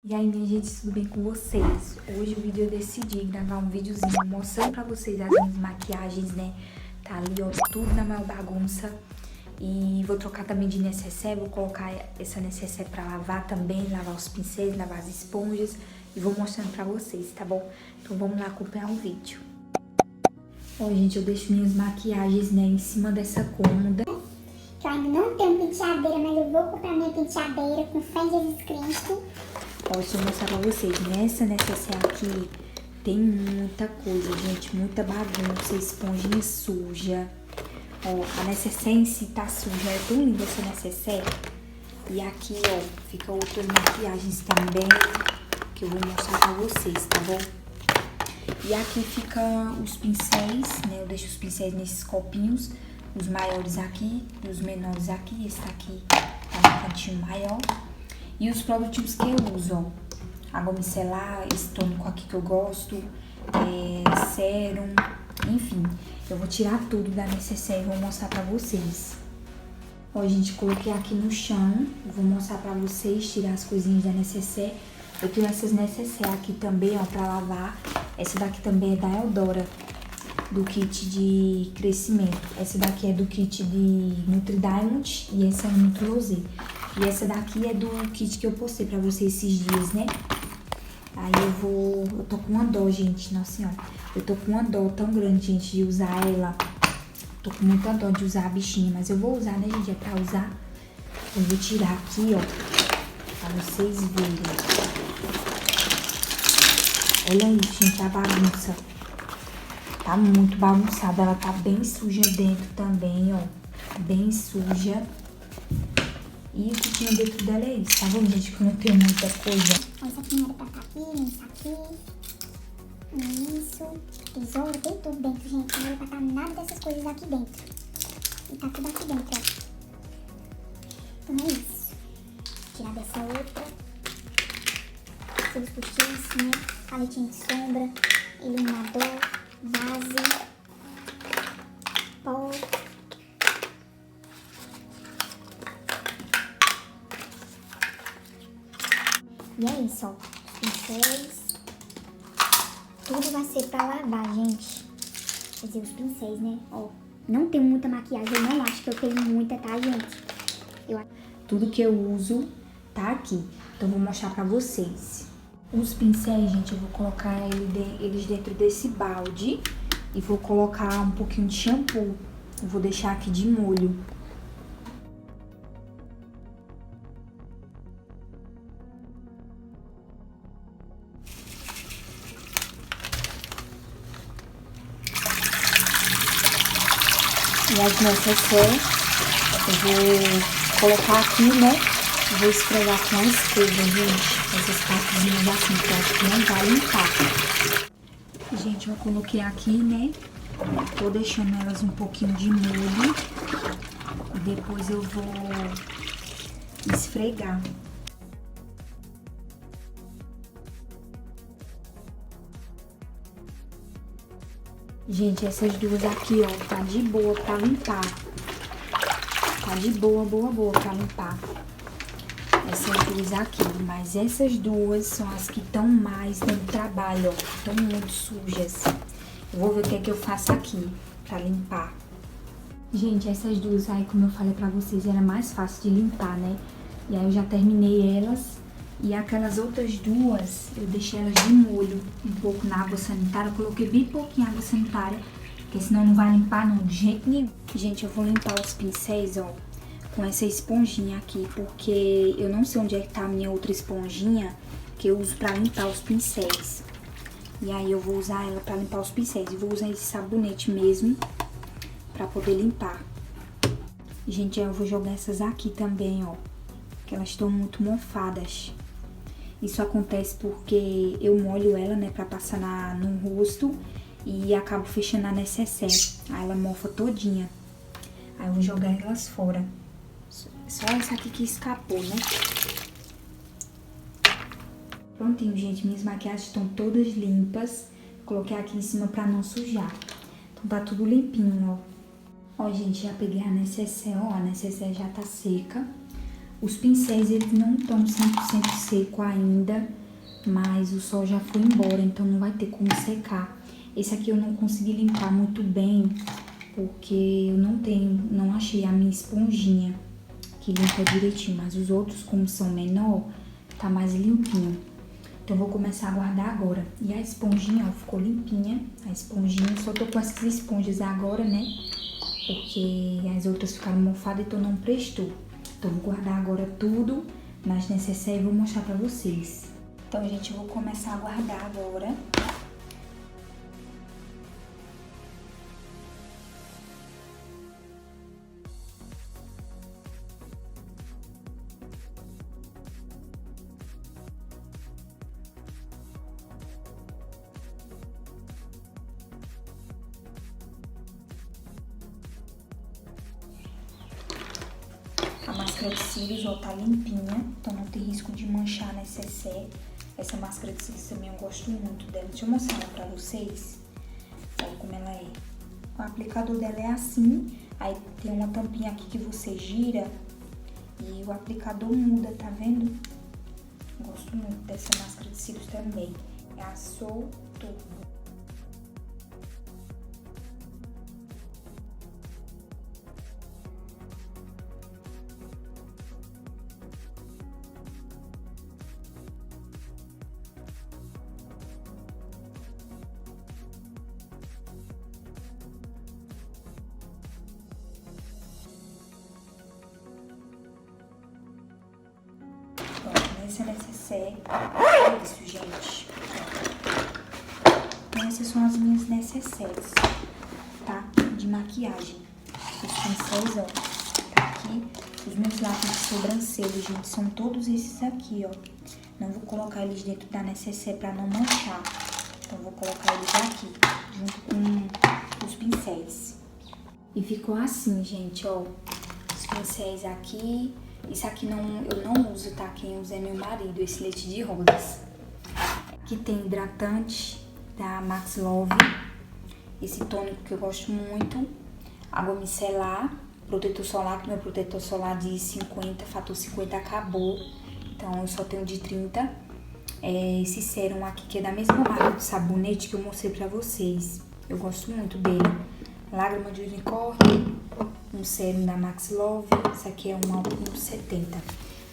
E aí, minha gente, tudo bem com vocês? Hoje o vídeo eu decidi gravar um videozinho mostrando pra vocês as minhas maquiagens, né? Tá ali, ó, tudo na maior bagunça. E vou trocar também de necessaire, vou colocar essa necessaire pra lavar também, lavar os pincéis, lavar as esponjas. E vou mostrando pra vocês, tá bom? Então vamos lá acompanhar o vídeo. Ó, gente, eu deixo minhas maquiagens, né, em cima dessa cômoda. Que eu ainda não tenho penteadeira, mas eu vou comprar minha penteadeira com fé em Jesus Cristo. Ó, deixa eu mostrar pra vocês. Nessa necessaire aqui tem muita coisa, gente. Muita bagunça, esponjinha suja. Ó, a necessaire em si tá suja. É tão linda essa necessaire. E aqui, ó, fica outras maquiagens também, que eu vou mostrar pra vocês, tá bom? E aqui fica os pincéis, né? Eu deixo os pincéis nesses copinhos. Os maiores aqui e os menores aqui. Esse aqui tá no cantinho maior. E os produtos que eu uso, ó. Água micelar, esse tônico aqui que eu gosto, sérum, enfim. Eu vou tirar tudo da necessaire e vou mostrar pra vocês. Ó, gente, coloquei aqui no chão. Eu vou mostrar pra vocês, tirar as coisinhas da necessaire. Eu tenho essas necessaire aqui também, ó, pra lavar. Essa daqui também é da Eudora, do kit de crescimento. Essa daqui é do kit de Nutri Diamond e essa é Nutrilosê. E essa daqui é do kit que eu postei pra vocês esses dias, né? Aí eu tô com uma dó, gente, nossa senhora. Eu tô com uma dó tão grande, gente, de usar ela. Tô com muita dó de usar a bichinha, mas eu vou usar, né, gente? É pra usar. Eu vou tirar aqui, ó, pra vocês verem. Olha isso, gente, a bagunça. Tá muito bagunçada, ela tá bem suja dentro também, ó. Bem suja. E o que tinha dentro dela é isso, tá bom, gente? Que eu não tenho muita coisa. Essa aqui era pra estar aqui, isso aqui. Isso. Tesoura, tem tudo dentro, gente. Não era pra estar nada dessas coisas aqui dentro. E tá tudo aqui dentro, ó. Então é isso. Tirar dessa outra. Seus post-its, né? Paletinha de sombra, iluminador, base, pó. E é isso, ó. Os pincéis. Tudo vai ser pra lavar, gente. Quer dizer, os pincéis, né? Ó. Não tenho muita maquiagem. Eu não acho que eu tenho muita, tá, gente? Tudo que eu uso tá aqui. Então, eu vou mostrar pra vocês. Os pincéis, gente, eu vou colocar eles dentro desse balde. E vou colocar um pouquinho de shampoo. Eu vou deixar aqui de molho. E as necessaire, eu vou colocar aqui, né? Vou esfregar com a escova, gente. Essas partezinhas assim, que eu acho que não vai limpar. Gente, eu coloquei aqui, né? Tô deixando elas um pouquinho de molho. E depois eu vou esfregar. Gente, essas duas aqui, ó, tá de boa pra limpar. Tá de boa, boa pra limpar. Essas duas aqui, mas essas duas são as que estão mais dando trabalho, ó. Estão muito sujas. Eu vou ver o que é que eu faço aqui pra limpar. Gente, essas duas aí, como eu falei pra vocês, era mais fácil de limpar, né? E aí eu já terminei elas. E aquelas outras duas, eu deixei elas de molho, um pouco na água sanitária. Eu coloquei bem pouquinho água sanitária, porque senão não vai limpar não, de jeito nenhum. Gente, eu vou limpar os pincéis, ó, com essa esponjinha aqui, porque eu não sei onde é que tá a minha outra esponjinha, que eu uso pra limpar os pincéis. E aí eu vou usar ela pra limpar os pincéis. E vou usar esse sabonete mesmo, pra poder limpar. Gente, eu vou jogar essas aqui também, ó, que elas estão muito mofadas. Isso acontece porque eu molho ela, né, pra passar no rosto e acabo fechando a necessaire. Aí ela mofa todinha. Aí eu vou jogar elas fora. Só essa aqui que escapou, né? Prontinho, gente. Minhas maquiagens estão todas limpas. Coloquei aqui em cima pra não sujar. Então tá tudo limpinho, ó. Ó, gente, já peguei a necessaire, ó. A necessaire já tá seca. Os pincéis, eles não estão 100% seco ainda, mas o sol já foi embora, então não vai ter como secar. Esse aqui eu não consegui limpar muito bem, porque eu não achei a minha esponjinha que limpa direitinho, mas os outros, como são menor, tá mais limpinho. Então eu vou começar a guardar agora. E a esponjinha, ó, ficou limpinha. A esponjinha, só tô com essas esponjas agora, né? Porque as outras ficaram mofadas, então não prestou. Então eu vou guardar agora tudo nas necessárias e vou mostrar pra vocês. Então, gente, eu vou começar a guardar agora. A máscara de cílios, ó, tá limpinha, então não tem risco de manchar a necessaire. Essa máscara de cílios também eu gosto muito dela. Deixa eu mostrar ela pra vocês. Olha como ela é. O aplicador dela é assim, aí tem uma tampinha aqui que você gira e o aplicador muda, tá vendo? Gosto muito dessa máscara de cílios também. É a Soul Turbo. Essa necessaire é isso, gente. Essas são as minhas necessaires, tá? De maquiagem. Os pincéis, ó, tá aqui. Os meus lápis de sobrancelha, gente, são todos esses aqui, ó. Não vou colocar eles dentro da necessaire pra não manchar. Então, vou colocar eles aqui, junto com os pincéis. E ficou assim, gente, ó. Os pincéis aqui. Isso aqui eu não uso, tá? Quem usa é meu marido, esse leite de rosas. Aqui tem hidratante da Max Love. Esse tônico que eu gosto muito. Água micelar, protetor solar, que meu protetor solar de 50, fator 50 acabou. Então eu só tenho de 30. Esse sérum aqui, que é da mesma marca do sabonete que eu mostrei pra vocês. Eu gosto muito dele. Lágrima de unicórnio. Um sérum da Max Love, esse aqui é um álcool 70.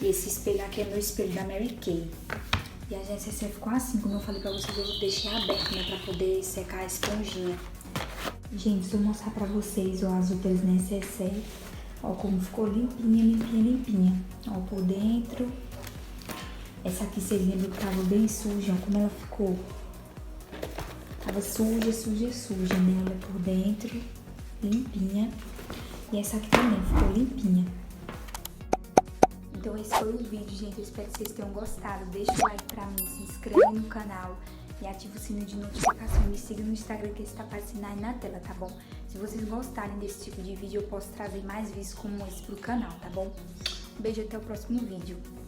E esse espelho aqui é meu espelho da Mary Kay. E a necessaire ficou assim, como eu falei pra vocês, eu deixei aberto, né, pra poder secar a esponjinha. Gente, vou mostrar pra vocês, ó, as outras necessaires. Ó, como ficou limpinha, limpinha, limpinha. Ó, por dentro. Essa aqui, vocês lembram que tava bem suja, ó, como ela ficou. Tava suja, suja, suja, né, olha por dentro, limpinha. E essa aqui também ficou limpinha. Então esse foi o vídeo, gente. Eu espero que vocês tenham gostado. Deixa o like pra mim, se inscreve no canal e ativa o sininho de notificação. Me siga no Instagram que está aparecendo aí na tela, tá bom? Se vocês gostarem desse tipo de vídeo, eu posso trazer mais vídeos como esse pro canal, tá bom? Um beijo, até o próximo vídeo.